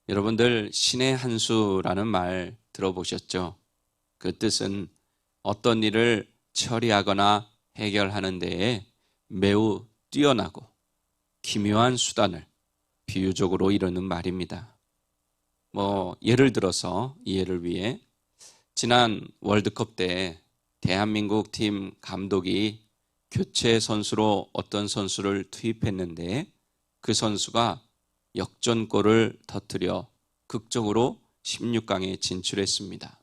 여러분들 신의 한 수라는 말 들어보셨죠? 그 뜻은 어떤 일을 처리하거나 해결하는 데에 매우 뛰어나고 기묘한 수단을 비유적으로 이루는 말입니다. 예를 들어서 이해를 위해 지난 월드컵 때 대한민국 팀 감독이 교체 선수로 어떤 선수를 투입했는데 그 선수가 역전골을 터뜨려 극적으로 16강에 진출했습니다.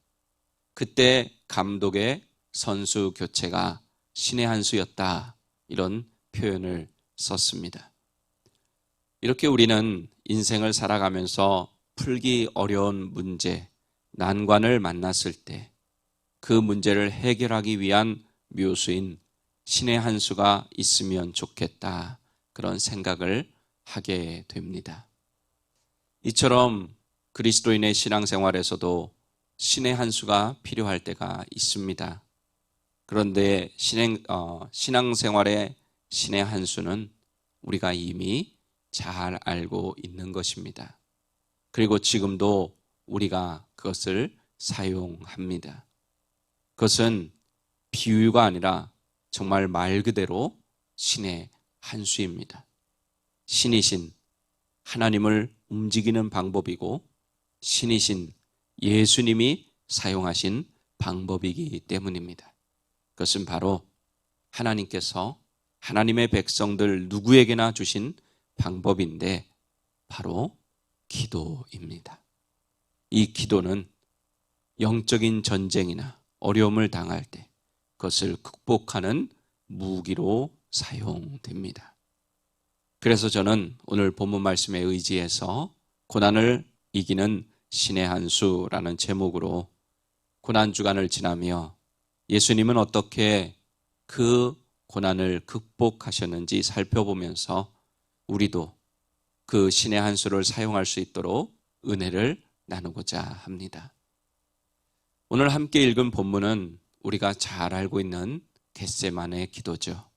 그때 감독의 선수 교체가 신의 한 수였다, 이런 표현을 썼습니다. 이렇게 우리는 인생을 살아가면서 풀기 어려운 문제, 난관을 만났을 때 그 문제를 해결하기 위한 묘수인 신의 한 수가 있으면 좋겠다, 그런 생각을 하게 됩니다. 이처럼 그리스도인의 신앙생활에서도 신의 한 수가 필요할 때가 있습니다. 그런데 신앙생활의 신의 한 수는 우리가 이미 잘 알고 있는 것입니다. 그리고 지금도 우리가 그것을 사용합니다. 그것은 비유가 아니라 정말 말 그대로 신의 한 수입니다. 신이신 하나님을 움직이는 방법이고 신이신 예수님이 사용하신 방법이기 때문입니다. 그것은 바로 하나님께서 하나님의 백성들 누구에게나 주신 방법인데 바로 기도입니다. 이 기도는 영적인 전쟁이나 어려움을 당할 때 그것을 극복하는 무기로 사용됩니다. 그래서 저는 오늘 본문 말씀에 의지해서 고난을 이기는 신의 한 수라는 제목으로 고난 주간을 지나며 예수님은 어떻게 그 고난을 극복하셨는지 살펴보면서 우리도 그 신의 한 수를 사용할 수 있도록 은혜를 나누고자 합니다. 오늘 함께 읽은 본문은 우리가 잘 알고 있는 겟세마네 기도죠.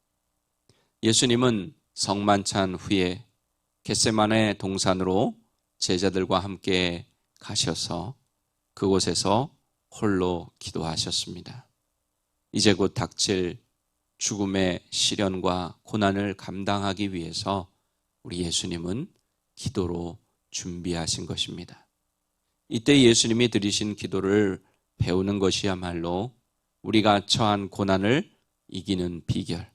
예수님은 성만찬 후에 겟세마네 동산으로 제자들과 함께 가셔서 그곳에서 홀로 기도하셨습니다. 이제 곧 닥칠 죽음의 시련과 고난을 감당하기 위해서 우리 예수님은 기도로 준비하신 것입니다. 이때 예수님이 드리신 기도를 배우는 것이야말로 우리가 처한 고난을 이기는 비결,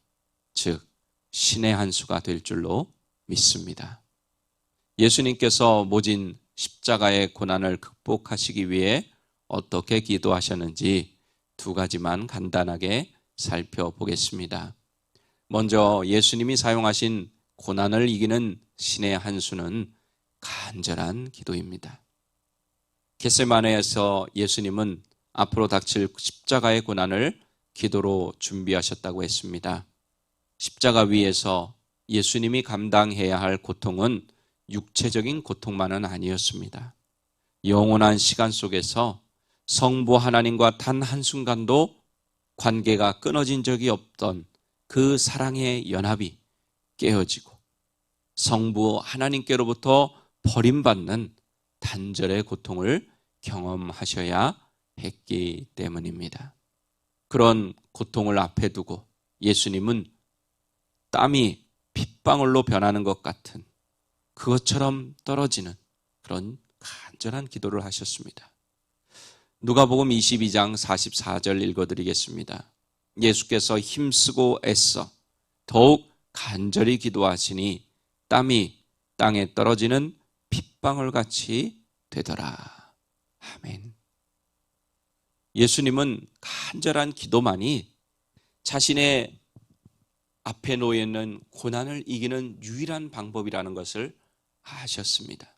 즉 신의 한 수가 될 줄로 믿습니다. 예수님께서 모진 십자가의 고난을 극복하시기 위해 어떻게 기도하셨는지 두 가지만 간단하게 살펴보겠습니다. 먼저 예수님이 사용하신 고난을 이기는 신의 한 수는 간절한 기도입니다. 겟세마네에서 예수님은 앞으로 닥칠 십자가의 고난을 기도로 준비하셨다고 했습니다. 십자가 위에서 예수님이 감당해야 할 고통은 육체적인 고통만은 아니었습니다. 영원한 시간 속에서 성부 하나님과 단 한순간도 관계가 끊어진 적이 없던 그 사랑의 연합이 깨어지고 성부 하나님께로부터 버림받는 단절의 고통을 경험하셔야 했기 때문입니다. 그런 고통을 앞에 두고 예수님은 땀이 핏방울로 변하는 것 같은 그것처럼 떨어지는 그런 간절한 기도를 하셨습니다. 누가복음 22장 44절 읽어드리겠습니다. 예수께서 힘쓰고 애써 더욱 간절히 기도하시니 땀이 땅에 떨어지는 핏방울같이 되더라. 아멘. 예수님은 간절한 기도만이 자신의 앞에 놓여 있는 고난을 이기는 유일한 방법이라는 것을 아셨습니다.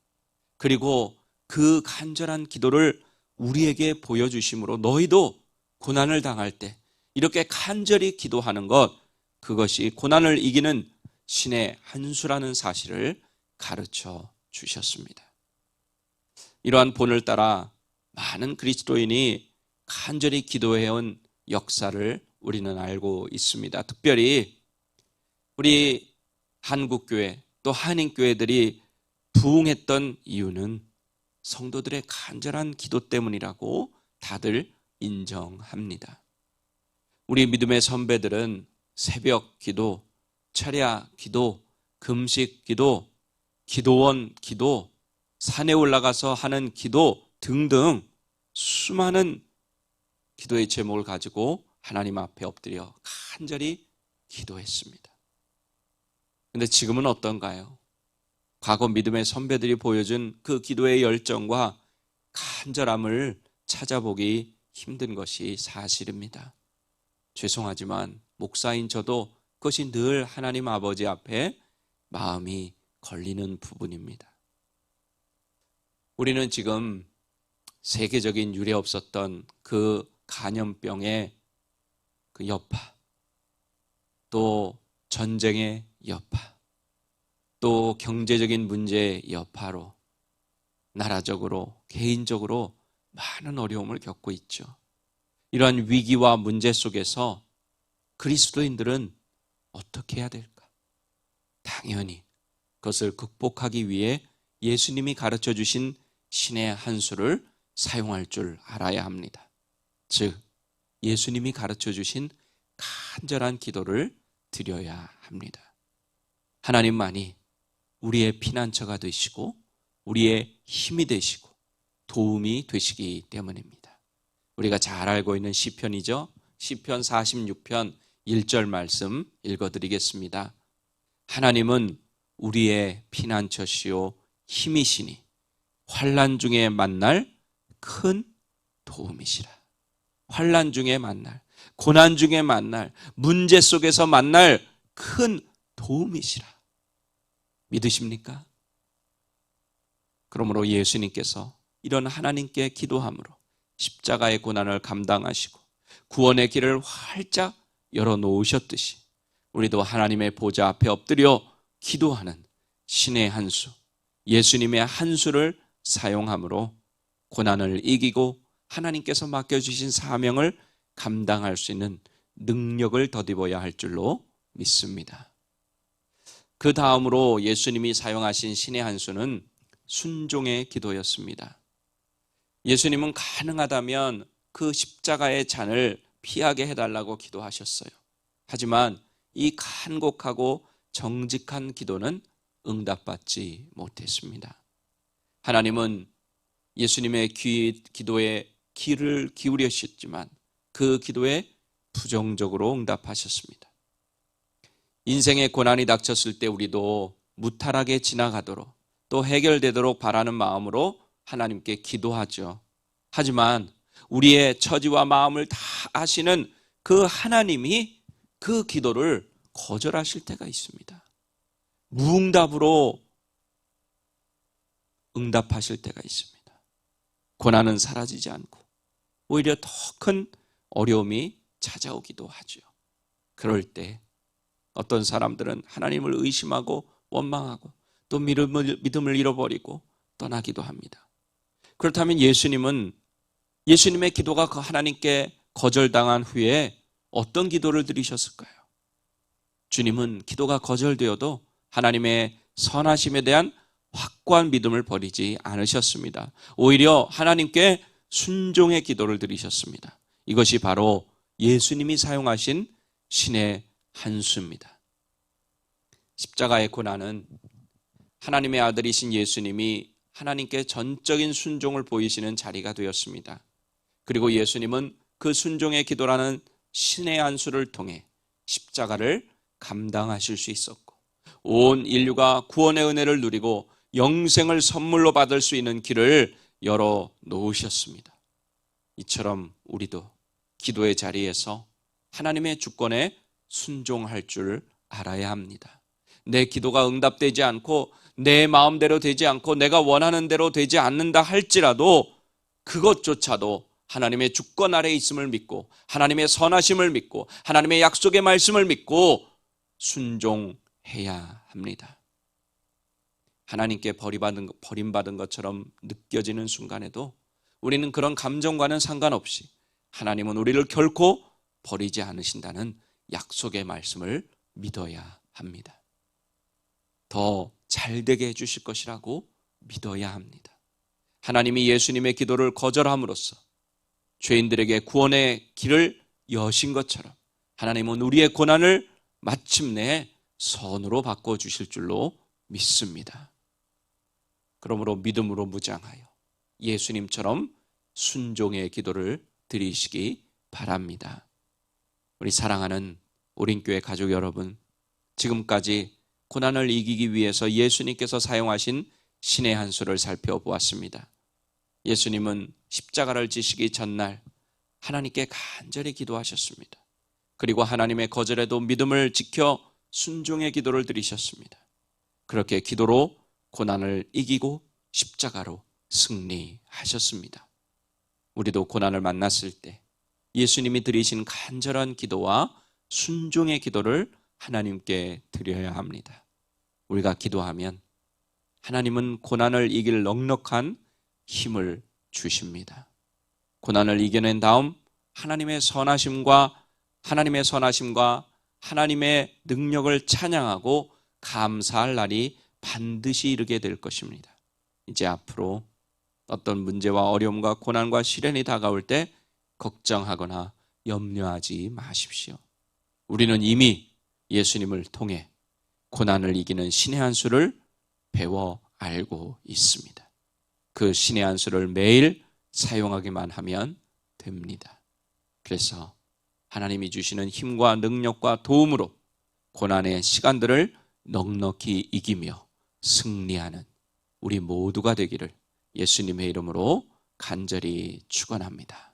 그리고 그 간절한 기도를 우리에게 보여주심으로 너희도 고난을 당할 때 이렇게 간절히 기도하는 것, 그것이 고난을 이기는 신의 한 수라는 사실을 가르쳐 주셨습니다. 이러한 본을 따라 많은 그리스도인이 간절히 기도해온 역사를 우리는 알고 있습니다. 특별히 우리 한국교회 또 한인교회들이 부흥했던 이유는 성도들의 간절한 기도 때문이라고 다들 인정합니다. 우리 믿음의 선배들은 새벽 기도, 철야 기도, 금식 기도, 기도원 기도, 산에 올라가서 하는 기도 등등 수많은 기도의 제목을 가지고 하나님 앞에 엎드려 간절히 기도했습니다. 그런데 지금은 어떤가요? 과거 믿음의 선배들이 보여준 그 기도의 열정과 간절함을 찾아보기 힘든 것이 사실입니다. 죄송하지만 목사인 저도 그것이 늘 하나님 아버지 앞에 마음이 걸리는 부분입니다. 우리는 지금 세계적인 유례 없었던 그 간염병의 그 여파, 또 전쟁의 여파, 또 경제적인 문제의 여파로 나라적으로, 개인적으로 많은 어려움을 겪고 있죠. 이러한 위기와 문제 속에서 그리스도인들은 어떻게 해야 될까? 당연히 그것을 극복하기 위해 예수님이 가르쳐 주신 신의 한 수를 사용할 줄 알아야 합니다. 즉, 예수님이 가르쳐 주신 간절한 기도를 드려야 합니다. 하나님만이 우리의 피난처가 되시고 우리의 힘이 되시고 도움이 되시기 때문입니다. 우리가 잘 알고 있는 시편이죠. 시편 46편 1절 말씀 읽어드리겠습니다. 하나님은 우리의 피난처시요 힘이시니 환난 중에 만날 큰 도움이시라. 환난 중에 만날, 고난 중에 만날, 문제 속에서 만날 큰 도움이시라. 믿으십니까? 그러므로 예수님께서 이런 하나님께 기도함으로 십자가의 고난을 감당하시고 구원의 길을 활짝 열어놓으셨듯이 우리도 하나님의 보좌 앞에 엎드려 기도하는 신의 한 수, 예수님의 한 수를 사용함으로 고난을 이기고 하나님께서 맡겨주신 사명을 감당할 수 있는 능력을 덧입어야 할 줄로 믿습니다. 그 다음으로 예수님이 사용하신 신의 한 수는 순종의 기도였습니다. 예수님은 가능하다면 그 십자가의 잔을 피하게 해달라고 기도하셨어요. 하지만 이 간곡하고 정직한 기도는 응답받지 못했습니다. 하나님은 예수님의 기도에 귀를 기울이셨지만 그 기도에 부정적으로 응답하셨습니다. 인생의 고난이 닥쳤을 때 우리도 무탈하게 지나가도록 또 해결되도록 바라는 마음으로 하나님께 기도하죠. 하지만 우리의 처지와 마음을 다 아시는 그 하나님이 그 기도를 거절하실 때가 있습니다. 무응답으로 응답하실 때가 있습니다. 고난은 사라지지 않고 오히려 더 큰 어려움이 찾아오기도 하죠. 그럴 때 어떤 사람들은 하나님을 의심하고 원망하고 또 믿음을 잃어버리고 떠나기도 합니다. 그렇다면 예수님의 기도가 그 하나님께 거절당한 후에 어떤 기도를 드리셨을까요? 주님은 기도가 거절되어도 하나님의 선하심에 대한 확고한 믿음을 버리지 않으셨습니다. 오히려 하나님께 순종의 기도를 드리셨습니다. 이것이 바로 예수님이 사용하신 신의 한 수입니다. 십자가의 고난은 하나님의 아들이신 예수님이 하나님께 전적인 순종을 보이시는 자리가 되었습니다. 그리고 예수님은 그 순종의 기도라는 신의 한 수를 통해 십자가를 감당하실 수 있었고 온 인류가 구원의 은혜를 누리고 영생을 선물로 받을 수 있는 길을 열어 놓으셨습니다. 이처럼 우리도 기도의 자리에서 하나님의 주권에 순종할 줄 알아야 합니다. 내 기도가 응답되지 않고 내 마음대로 되지 않고 내가 원하는 대로 되지 않는다 할지라도 그것조차도 하나님의 주권 아래에 있음을 믿고 하나님의 선하심을 믿고 하나님의 약속의 말씀을 믿고 순종해야 합니다. 하나님께 버림받은 것처럼 느껴지는 순간에도 우리는 그런 감정과는 상관없이 하나님은 우리를 결코 버리지 않으신다는 약속의 말씀을 믿어야 합니다. 더 잘되게 해주실 것이라고 믿어야 합니다. 하나님이 예수님의 기도를 거절함으로써 죄인들에게 구원의 길을 여신 것처럼 하나님은 우리의 고난을 마침내 선으로 바꿔주실 줄로 믿습니다. 그러므로 믿음으로 무장하여 예수님처럼 순종의 기도를 드리시기 바랍니다. 우리 사랑하는 오린교회 가족 여러분, 지금까지 고난을 이기기 위해서 예수님께서 사용하신 신의 한 수를 살펴보았습니다. 예수님은 십자가를 지시기 전날 하나님께 간절히 기도하셨습니다. 그리고 하나님의 거절에도 믿음을 지켜 순종의 기도를 드리셨습니다. 그렇게 기도로 고난을 이기고 십자가로 승리하셨습니다. 우리도 고난을 만났을 때 예수님이 드리신 간절한 기도와 순종의 기도를 하나님께 드려야 합니다. 우리가 기도하면 하나님은 고난을 이길 넉넉한 힘을 주십니다. 고난을 이겨낸 다음 하나님의 선하심과 하나님의 능력을 찬양하고 감사할 날이 반드시 이르게 될 것입니다. 이제 앞으로 어떤 문제와 어려움과 고난과 시련이 다가올 때 걱정하거나 염려하지 마십시오. 우리는 이미 예수님을 통해 고난을 이기는 신의 한 수를 배워 알고 있습니다. 그 신의 한 수를 매일 사용하기만 하면 됩니다. 그래서 하나님이 주시는 힘과 능력과 도움으로 고난의 시간들을 넉넉히 이기며 승리하는 우리 모두가 되기를 예수님의 이름으로 간절히 축원합니다.